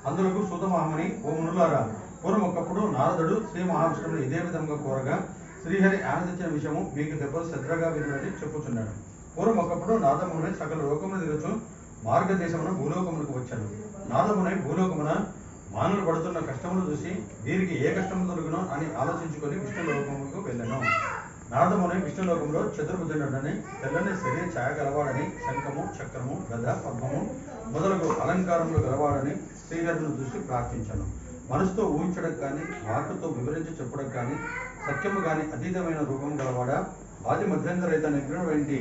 అందులకు సూత మహాముని, ఓ మునులారా, పూర్వం ఒకప్పుడు నారదుడు శ్రీ మహావిష్ణువుని ఇదే విధంగా కోరగా శ్రీహరి ఆనందించిన విషయము మీకు దెబ్బలు శ్రద్ధగా వినని చెప్పుచున్నాడు. పూర్వం ఒకప్పుడు నారదముని సకల లోకమును తిరుగుచు మార్గదేశమున భూలోకమునకు వచ్చాడు. నారదముని భూలోకమున మానవులు పడుతున్న కష్టములు చూసి వీరికి ఏ కష్టము దొరుకునో అని ఆలోచించుకొని విష్ణులోకముకు వెళ్ళాను. నారదముని విష్ణులోకంలో చతుర్భుజుడని, తెల్లని శరీర ఛాయ గలవాడని, శంఖము, చక్రము, గద, పద్మము మొదలగు అలంకారములు గలవాడని శ్రీహరిని చూసి ప్రార్థించాను. మనసుతో ఊహించడం కానీ, వాకుతో వివరించి చెప్పడం కానీ, సత్యము కానీ అతీతమైన రూపం గలవాడా, ఆది మధ్యంతరైత నిగ్రహమైనటువంటి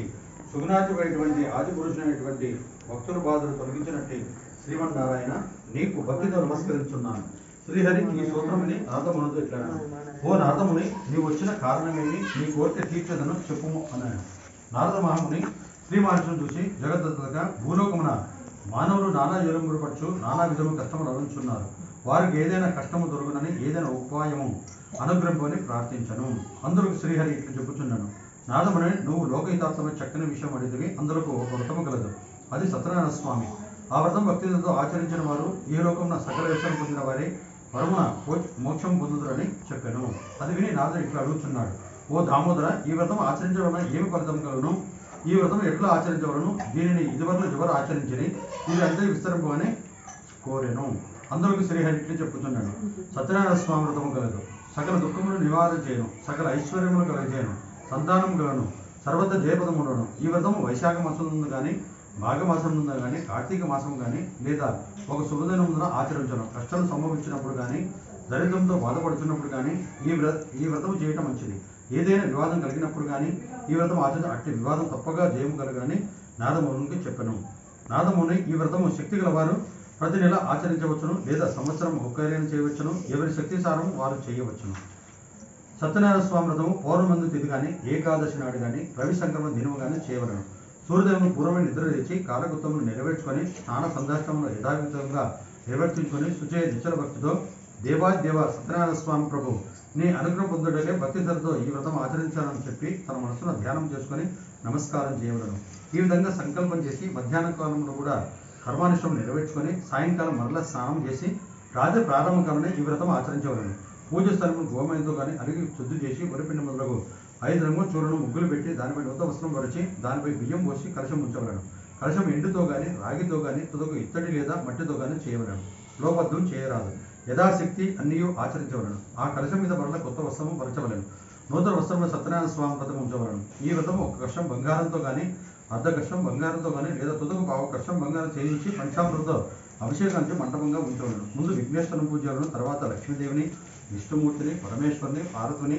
సుగుణాధిపైనటువంటి ఆది పురుషులైనటువంటి భక్తుల బాధలు తొలగించినట్టు శ్రీమన్నారాయణ, నీకు భక్తితో నమస్కరించున్నాను. శ్రీహరి ఈ సూత్రముని నారదమునితో ఇట్లా, ఓ నారదముని, నీవు వచ్చిన కారణమేమి, నీ కోరిక తీర్చదను చెప్పుము అన్నాడు. నారద మహాముని శ్రీ మహర్షిని చూసి, జగద్దంతగా భూలోకమున మానవులు నానా ఎలుంబులు పడుచు నానా విధము కష్టములు అనుచున్నారు. వారికి ఏదైనా కష్టము దొరుకునని, ఏదైనా ఉపాయము అనుగ్రహమని ప్రార్థించను. అందులోకి శ్రీహరి ఇట్లా చెప్పుచున్నాను. నారదముని, నువ్వు లోకహితార్థమైన చక్కని విషయం అడిగితే అందులోకి ఒక వ్రతము కలదు. అది సత్యనారాయణ స్వామి. ఆ వ్రతం భక్తితో ఆచరించిన వారు ఈ లోకంలో సకల విషయం పొందిన వారి పరమున మోక్షం పొందుతారని చెప్పాను. అది విని నారదుడు ఇట్లా అడుగుతున్నాడు. ఓ దామోదర, ఈ వ్రతం ఆచరించడం వలన ఏమి ఫలితం కలను? ఈ వ్రతం ఎట్లా ఆచరించవలను? దీనిని ఇదివరకు ఎవరు ఆచరించని ఇది అంతే విస్తరింపమని కోరాను. అందులోకి శ్రీహరి ఇట్లా చెప్పుతున్నాడు. సత్యనారాయణ స్వామి వ్రతము కలదు. సకల దుఃఖములు నివారణ చేయను, సకల ఐశ్వర్యములు కలగజేయను, సంతానం కలను, సర్వత జయపదములను. ఈ వ్రతము వైశాఖ మాసం నుండి కానీ, మాఘమాసం నుండి కానీ, కార్తీక మాసం కానీ, లేదా ఒక శుభదినం ముందున ఆచరించను. కష్టాలు సంభవించినప్పుడు కానీ, దరిద్రంతో బాధపడుతున్నప్పుడు కానీ ఈ వ్రతం చేయటం మంచిది. ఏదైనా వివాదం కలిగినప్పుడు కానీ ఈ వ్రతం ఆచరించ అట్టి వివాదం తప్పగా జయము కలగని నారదమునికి చెప్పాను. నారదముని, ఈ వ్రతము శక్తి గలవారు ప్రతి నెల ఆచరించవచ్చును, లేదా సంవత్సరం ఒక్కరైనా చేయవచ్చును. ఎవరి శక్తి సారం వారు చేయవచ్చును. సత్యనారాయణ స్వామి వ్రతము పౌర్ణమందు తిథి కానీ, ఏకాదశి నాడు కానీ, రవి సంక్రమణ దినము కానీ చేయవలను. సూర్యోదయం పూర్వమే నిద్ర లేచి కాలకృత్యములు నెరవేర్చుకొని స్నాన సందాష్టములు యథావిధంగా నిర్వర్తించుకొని శుచయ నిశ్చల భక్తితో, దేవాదేవ సత్యనారాయణ స్వామి ప్రభు, నీ అనుగ్రహం పొందుటకే భక్తి ధరతో ఈ వ్రతం ఆచరించాలని చెప్పి తన మనసులో ధ్యానం చేసుకొని నమస్కారం చేయవలను. ఈ విధంగా సంకల్పం చేసి మధ్యాహ్న కాలంలో కూడా కర్మానుష్ఠం నెరవేర్చుకొని సాయంకాలం మరలా స్నానం చేసి రాత్రి ప్రారంభ కాలంలో ఈ వ్రతం ఆచరించవలను. పూజ స్థలము గోమయంతో కానీ అరిగి శుద్ధి చేసి వరిపిండి మొదలకు 5 రంగుల చూరను ముగ్గులు పెట్టి దానిపై నూతన వస్త్రం పరిచి దానిపై బియ్యం పోసి కలశం ఉంచవలను. కలశం ఎండుతో కానీ, రాగితో కానీ, తుదకు ఇత్తడి లేదా మట్టితో కానీ చేయవలను. లోపద్దం చేయరాదు. యథాశక్తి అన్నీ ఆచరించవలను. ఆ కలశం మీద మరల కొత్త వస్త్రము పరచవలను. నూతన వస్త్రంలో సత్యనారాయణ స్వామి వ్రతం ఉంచవలను. ఈ వ్రతం ఒక కష్టం బంగారంతో కానీ, అర్ధ కష్టం బంగారంతో కానీ, లేదా తుదకు పావు కష్టం బంగారం చేయించి పంచామృతంతో అభిషేకానికి మంటపంగా ఉంచవలను. ముందు విఘ్నేశ్వరం పూజలను, తర్వాత లక్ష్మీదేవిని, విష్ణుమూర్తిని, పరమేశ్వరుని, పార్వతిని,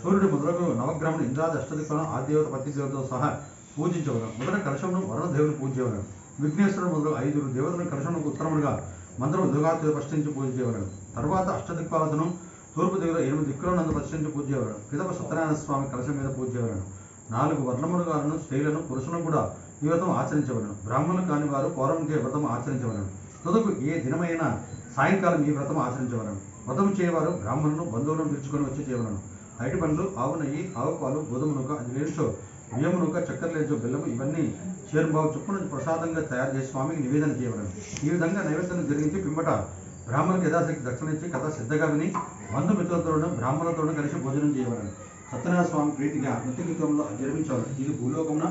సూర్యుడి మొదలకు నవగ్రహములు, ఇంద్రాది అష్టదిక్కులను ఆదిదేవత పతిదేవతతో సహా పూజించవలను. మొదట కలశమును వరుణదేవుని పూజించవలను. విఘ్నేశ్వరుడు మొదలు 5 దేవతలను కలశమునకు ఉత్తరములుగా మంత్రం దుర్గాతో ప్రశ్నించి పూజించవలను. తర్వాత అష్టదిక్పాలతను తూర్పు దిగులో 8 దిక్కులను ప్రశ్నించి పూజించవలను. పిదప సత్యనారాయణ స్వామి కలశం మీద పూజించవలను. 4 వర్ణములుగాను స్త్రీలను పురుషులను కూడా ఈ వ్రతం ఆచరించవలను. బ్రాహ్మణులు కాని వారు పౌర్ణమికి వ్రతం ఆచరించవలను. తుదకు ఏ దినమైనా సాయంకాలం ఈ వ్రతం ఆచరించవలను. వ్రతం చేయవారు బ్రాహ్మణులను బంధువులను పిలుచుకొని వచ్చి చేయవలను. అరటి పండ్లు, ఆవు నెయ్యి, ఆవు పాలు, గోధుమ నూక, అది లేచో బియ్యము నూక, చక్కెర లేచో బెల్లము ఇవన్నీ చేరుబావు చొప్పున ప్రసాదంగా తయారు చేసి స్వామికి నివేదన చేయవలను. ఈ విధంగా నైవేద్యం జరిగించి పిమ్మట బ్రాహ్మణులకు యథాశక్తి దక్షిణ ఇచ్చి కథ శ్రద్ధగా విని బంధుమిత్రులతోనూ బ్రాహ్మణులతోనూ కలిసి భోజనం చేయవలను. సత్యనారాయణ స్వామి ప్రీతిగా నిత్యకృత్యంలో నిర్మించవలను. ఇది భూలోకమున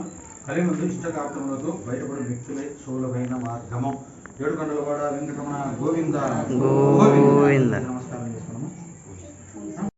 కలిమందు ఇష్టకార్యములకు బయటపడే వ్యక్తులే సులభమైన మార్గము. ఏడుకొండలవాడ వెంకటరమణ గోవింద గోవింద.